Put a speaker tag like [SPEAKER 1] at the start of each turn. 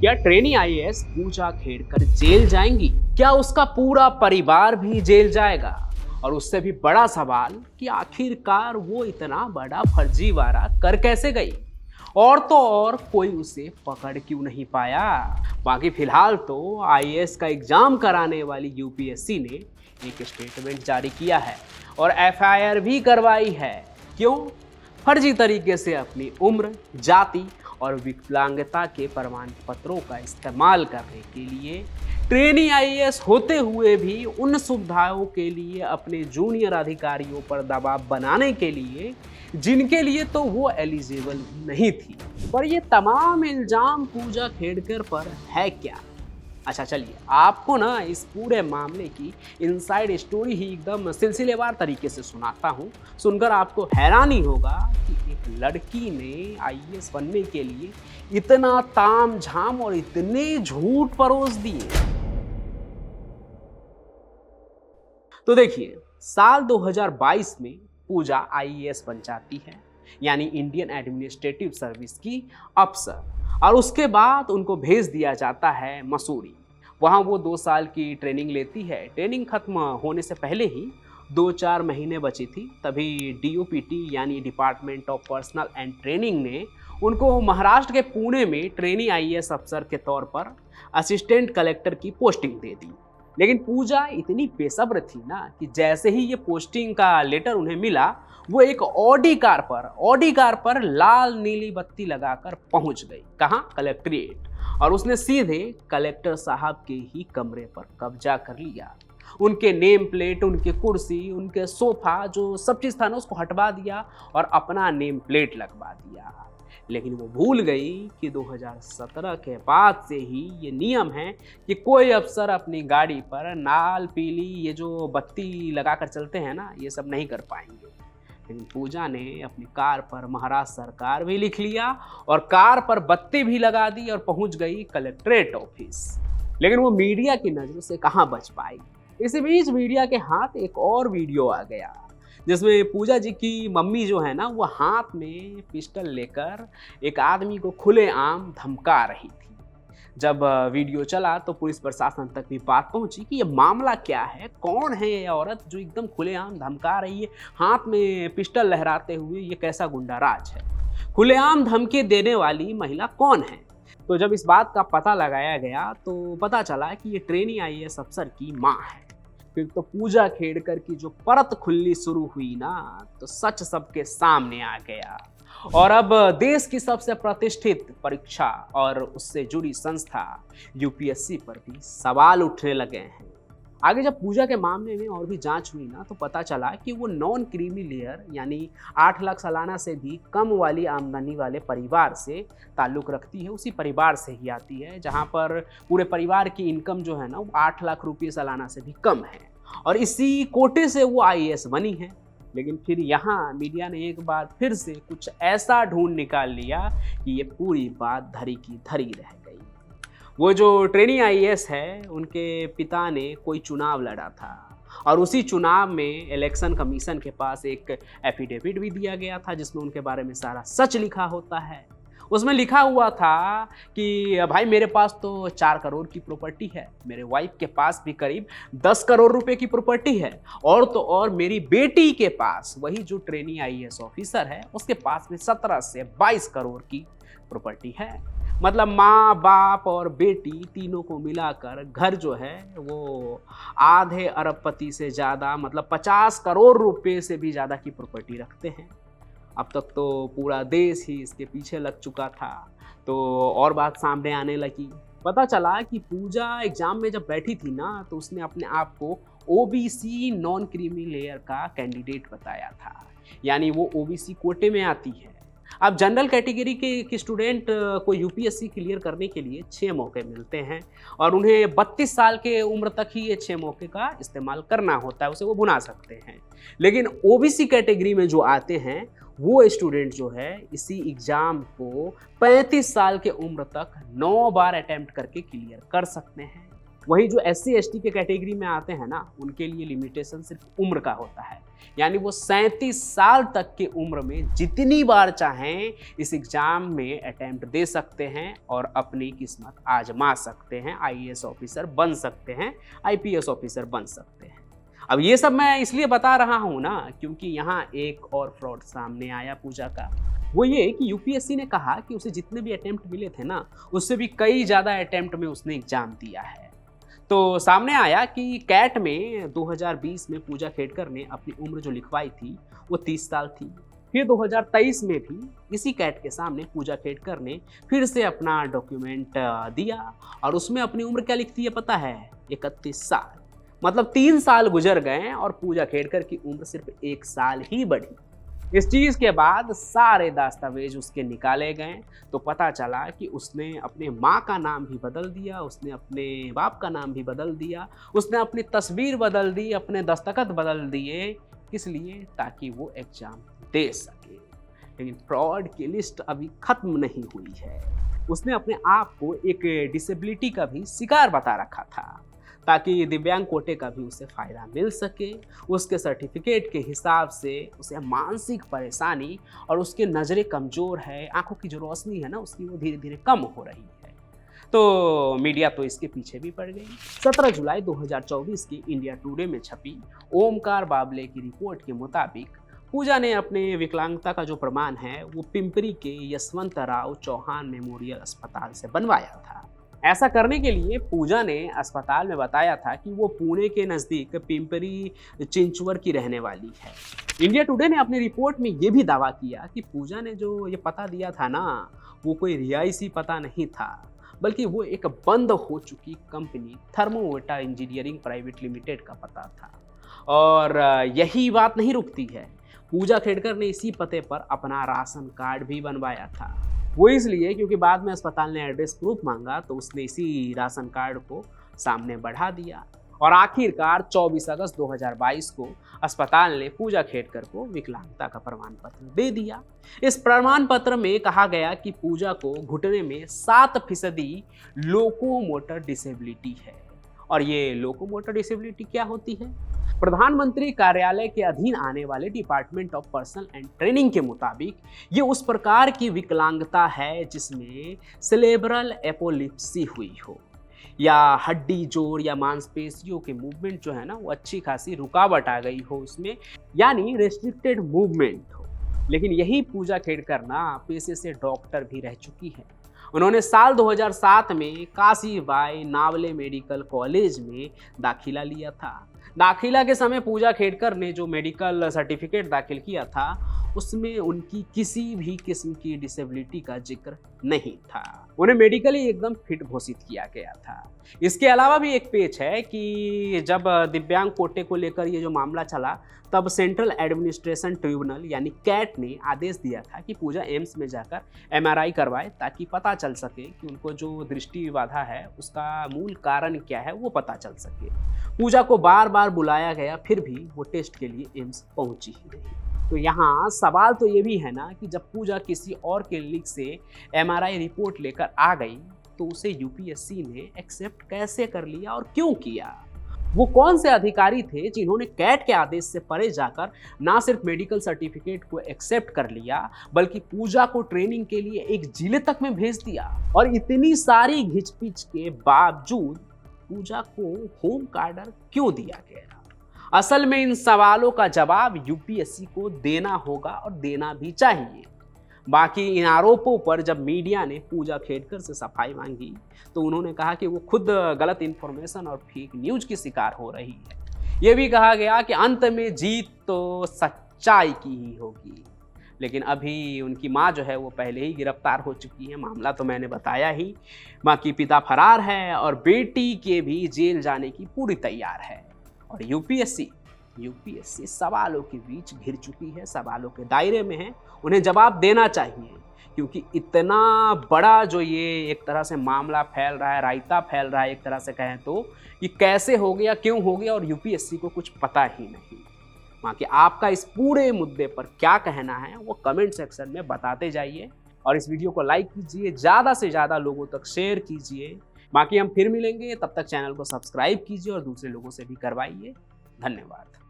[SPEAKER 1] क्या trainee IAS पूजा Khedkar jail जाएंगी? क्या उसका पूरा परिवार भी जेल जाएगा? और उससे भी बड़ा सवाल कि आखिरकार वो इतना बड़ा फर्जीवाड़ा कर कैसे गई? और तो और कोई उसे पकड़ क्यों नहीं पाया? बाकी फिलहाल तो आईएएस का एग्जाम कराने वाली यूपीएससी ने एक स्टेटमेंट जारी किया है और एफआईआर भी करवाई है। क्यों? फर्जी तरीके से अपनी उम्र, जाति और विकलांगता के प्रमाण पत्रों का इस्तेमाल करने के लिए ट्रेनी आईएएस होते हुए भी उन सुविधाओं के लिए अपने जूनियर अधिकारियों पर दबाव बनाने के लिए जिनके लिए तो वो एलिजिबल नहीं थी। पर ये तमाम इल्जाम पूजा खेड़कर पर है क्या? अच्छा चलिए, आपको ना इस पूरे मामले की इनसाइड स्टोरी ही एकदम सिलसिलेवार तरीके से सुनाता हूँ। सुनकर आपको हैरानी होगा कि एक लड़की ने आईएएस बनने के लिए इतना ताम झाम और इतने झूठ परोस दिए। तो देखिए, साल 2022 में पूजा आईएएस बन जाती है, यानी इंडियन एडमिनिस्ट्रेटिव सर्विस की अफसर। और उसके बाद उनको भेज दिया जाता है मसूरी। वहाँ वो 2 साल की ट्रेनिंग लेती है। ट्रेनिंग खत्म होने से पहले ही 2-4 महीने बची थी, तभी डीओपीटी यानी department of personal and training ने उनको महाराष्ट्र के पुणे में ट्रेनी आईएएस अफसर के तौर पर असिस्टेंट कलेक्टर की पोस्टिंग दे दी। लेकिन पूजा इतनी बेसब्र थी ना कि जैसे ही ये पोस्टिंग का लेटर उन्हें मिला, वो एक ऑडी कार पर लाल नीली बत्ती लगाकर पहुंच गई। कहाँ? कलेक्ट्रेट। और उसने सीधे कलेक्टर साहब के ही कमरे पर कब्जा कर लिया। उनके नेम प्लेट, उनके कुर्सी, उनके सोफा, जो सब चीज़ था ना, उसको हटवा दिया और अपना नेम प्लेट लगवा दिया। लेकिन वो भूल गई कि 2017 के बाद से ही ये नियम है कि कोई अफसर अपनी गाड़ी पर लाल पीली ये जो बत्ती लगाकर चलते हैं ना, ये सब नहीं कर पाएंगे। लेकिन पूजा ने अपनी कार पर महाराष्ट्र सरकार भी लिख लिया और कार पर बत्ती भी लगा दी और पहुंच गई कलेक्ट्रेट ऑफिस। लेकिन वो मीडिया की नज़रों से कहाँ बच पाई। इसी बीच मीडिया के हाथ एक और वीडियो आ गया, जिसमें पूजा जी की मम्मी जो है ना, वो हाथ में पिस्टल लेकर एक आदमी को खुलेआम धमका रही थी। जब वीडियो चला तो पुलिस प्रशासन तक भी बात पहुंची कि ये मामला क्या है, कौन है ये औरत जो एकदम खुलेआम धमका रही है, हाथ में पिस्टल लहराते हुए, ये कैसा गुंडा राज है, खुलेआम धमकी देने वाली महिला कौन है। तो जब इस बात का पता लगाया गया तो पता चला कि ये ट्रेनी आईएएस अफसर की माँ है। फिर तो पूजा खेड़कर की जो परत खुलनी शुरू हुई ना, तो सच सबके सामने आ गया। और अब देश की सबसे प्रतिष्ठित परीक्षा और उससे जुड़ी संस्था यूपीएससी पर भी सवाल उठने लगे हैं। आगे जब पूजा के मामले में और भी जांच हुई ना, तो पता चला कि वो नॉन क्रीमी लेयर यानी 8 लाख सालाना से भी कम वाली आमदनी वाले परिवार से ताल्लुक़ रखती है। उसी परिवार से ही आती है जहां पर पूरे परिवार की इनकम जो है ना, वो 8 लाख रुपये सालाना से भी कम है। और इसी कोटे से वो आईएएस बनी है। लेकिन फिर यहाँ मीडिया ने एक बार फिर से कुछ ऐसा ढूंढ निकाल लिया कि ये पूरी बात धरी की धरी रह गई। वो जो ट्रेनी आईएएस है, उनके पिता ने कोई चुनाव लड़ा था और उसी चुनाव में इलेक्शन कमीशन के पास एक एफिडेविट भी दिया गया था, जिसमें उनके बारे में सारा सच लिखा होता है। उसमें लिखा हुआ था कि भाई मेरे पास तो 4 करोड़ की प्रॉपर्टी है, मेरे वाइफ के पास भी करीब 10 करोड़ रुपए की प्रॉपर्टी है, और तो और मेरी बेटी के पास, वही जो ट्रेनी आईएएस ऑफिसर है, उसके पास भी 17 से 22 करोड़ की प्रॉपर्टी है। मतलब माँ, बाप और बेटी तीनों को मिलाकर घर जो है वो आधे अरबपति से ज़्यादा, मतलब 50 करोड़ रुपए से भी ज़्यादा की प्रॉपर्टी रखते हैं। अब तक तो पूरा देश ही इसके पीछे लग चुका था, तो और बात सामने आने लगी। पता चला कि पूजा एग्जाम में जब बैठी थी ना, तो उसने अपने आप को ओबीसी नॉन क्रीमी लेयर का कैंडिडेट बताया था, यानी वो ओबीसी कोटे में आती है। अब जनरल कैटेगरी के स्टूडेंट को यूपीएससी क्लियर करने के लिए 6 मौके मिलते हैं और उन्हें 32 साल के उम्र तक ही ये 6 मौके का इस्तेमाल करना होता है, उसे वो भुना सकते हैं। लेकिन ओबीसी कैटेगरी में जो आते हैं, वो स्टूडेंट जो है इसी एग्ज़ाम को 35 साल के उम्र तक 9 बार अटैम्प्ट करके क्लियर कर सकते हैं। वही जो SC ST के कैटेगरी में आते हैं ना, उनके लिए लिमिटेशन सिर्फ उम्र का होता है, यानी वो 37 साल तक की उम्र में जितनी बार चाहें इस एग्ज़ाम में अटेम्प्ट दे सकते हैं और अपनी किस्मत आजमा सकते हैं, IAS ऑफिसर बन सकते हैं, IPS ऑफिसर बन सकते हैं। अब ये सब मैं इसलिए बता रहा हूँ ना, क्योंकि यहाँ एक और फ्रॉड सामने आया पूजा का। वो ये कि UPSC ने कहा कि उसे जितने भी अटेम्प्ट मिले थे ना, उससे भी कई ज़्यादा अटेम्प्ट में उसने एग्ज़ाम दिया है। तो सामने आया कि कैट में 2020 में पूजा खेडकर ने अपनी उम्र जो लिखवाई थी वो 30 साल थी। फिर 2023 में भी इसी कैट के सामने पूजा खेडकर ने फिर से अपना डॉक्यूमेंट दिया और उसमें अपनी उम्र क्या लिखती है पता है? 31 साल। मतलब 3 साल गुजर गए और पूजा खेडकर की उम्र सिर्फ 1 साल ही बढ़ी। इस चीज़ के बाद सारे दस्तावेज उसके निकाले गए तो पता चला कि उसने अपने माँ का नाम भी बदल दिया, उसने अपने बाप का नाम भी बदल दिया, उसने अपनी तस्वीर बदल दी, अपने दस्तखत बदल दिए। किस लिए? ताकि वो एग्ज़ाम दे सके। लेकिन फ्रॉड की लिस्ट अभी ख़त्म नहीं हुई है। उसने अपने आप को एक डिसेबिलिटी का भी शिकार बता रखा था ताकि दिव्यांग कोटे का भी उसे फ़ायदा मिल सके। उसके सर्टिफिकेट के हिसाब से उसे मानसिक परेशानी और उसके नज़रें कमज़ोर है, आंखों की जो रोशनी है ना उसकी वो धीरे धीरे कम हो रही है। तो मीडिया तो इसके पीछे भी पड़ गई। 17 जुलाई 2024 की इंडिया टुडे में छपी ओमकार बाबले की रिपोर्ट के मुताबिक पूजा ने अपने विकलांगता का जो प्रमाण है वो पिंपरी के यशवंतराव चौहान मेमोरियल अस्पताल से बनवाया था। ऐसा करने के लिए पूजा ने अस्पताल में बताया था कि वो पुणे के नज़दीक पिंपरी चिंचवर की रहने वाली है। इंडिया टुडे ने अपनी रिपोर्ट में ये भी दावा किया कि पूजा ने जो ये पता दिया था ना, वो कोई रिहायशी पता नहीं था, बल्कि वो एक बंद हो चुकी कंपनी थर्मोवेटा इंजीनियरिंग प्राइवेट लिमिटेड का पता था। और यही बात नहीं रुकती है, पूजा खेडकर ने इसी पते पर अपना राशन कार्ड भी बनवाया था। वो इसलिए क्योंकि बाद में अस्पताल ने एड्रेस प्रूफ मांगा तो उसने इसी राशन कार्ड को सामने बढ़ा दिया और आखिरकार 24 अगस्त 2022 को अस्पताल ने पूजा खेडकर को विकलांगता का प्रमाण पत्र दे दिया। इस प्रमाण पत्र में कहा गया कि पूजा को घुटने में 7% लोकोमोटर डिसेबिलिटी है। और ये लोकोमोटर डिसेबिलिटी क्या होती है? प्रधानमंत्री कार्यालय के अधीन आने वाले department of personal and training के मुताबिक ये उस प्रकार की विकलांगता है जिसमें सेरेब्रल एपोलिप्सी हुई हो या हड्डी जोड़ या मांसपेशियों के मूवमेंट जो है ना वो अच्छी खासी रुकावट आ गई हो उसमें, यानी रेस्ट्रिक्टेड मूवमेंट हो। लेकिन यही पूजा खेडकर ना पेशे से डॉक्टर भी रह चुकी है। उन्होंने साल 2007 में काशीबाई नावले मेडिकल कॉलेज में दाखिला लिया था। दाखिला के समय पूजा खेडकर ने जो मेडिकल सर्टिफिकेट दाखिल किया था उसमें उनकी किसी भी किस्म की डिसेबिलिटी का जिक्र नहीं था। उन्हें मेडिकली एकदम फिट घोषित किया गया था। इसके अलावा भी एक पेच है कि जब दिव्यांग कोटे को लेकर ये जो मामला चला तब सेंट्रल एडमिनिस्ट्रेशन ट्रिब्यूनल यानी कैट ने आदेश दिया था कि पूजा एम्स में जाकर MRI करवाए ताकि पता चल सके कि उनको जो दृष्टि बाधा है उसका मूल कारण क्या है वो पता चल सके। पूजा को बार बार बुलाया गया फिर भी वो टेस्ट के लिए एम्स पहुंची ही नहीं। तो यहाँ सवाल तो ये भी है ना कि जब पूजा किसी और क्लिनिक से MRI रिपोर्ट लेकर आ गई तो उसे UPSC ने एक्सेप्ट कैसे कर लिया और क्यों किया? वो कौन से अधिकारी थे जिन्होंने कैट के आदेश से परे जाकर ना सिर्फ मेडिकल सर्टिफिकेट को एक्सेप्ट कर लिया बल्कि पूजा को ट्रेनिंग के लिए एक जिले तक में भेज दिया? और इतनी सारी घिचपिच के बावजूद पूजा को होम कार्डर क्यों दिया गया? असल में इन सवालों का जवाब UPSC को देना होगा और देना भी चाहिए। बाकी इन आरोपों पर जब मीडिया ने पूजा खेडकर से सफाई मांगी तो उन्होंने कहा कि वो खुद गलत इन्फॉर्मेशन और फेक न्यूज की शिकार हो रही है। ये भी कहा गया कि अंत में जीत तो सच्चाई की ही होगी। लेकिन अभी उनकी माँ जो है वो पहले ही गिरफ्तार हो चुकी है, मामला तो मैंने बताया ही। माँ की पिता फरार है और बेटी के भी जेल जाने की पूरी तैयार है। और यूपीएससी सवालों के बीच घिर चुकी है, सवालों के दायरे में है, उन्हें जवाब देना चाहिए क्योंकि इतना बड़ा जो ये एक तरह से मामला फैल रहा है, रायता फैल रहा है एक तरह से कहें तो, ये कैसे हो गया, क्यों हो गया और यूपीएससी को कुछ पता ही नहीं। माँ कि आपका इस पूरे मुद्दे पर क्या कहना है वो कमेंट सेक्शन में बताते जाइए और इस वीडियो को लाइक कीजिए, ज़्यादा से ज़्यादा लोगों तक शेयर कीजिए। बाकी हम फिर मिलेंगे, तब तक चैनल को सब्सक्राइब कीजिए और दूसरे लोगों से भी करवाइए। धन्यवाद।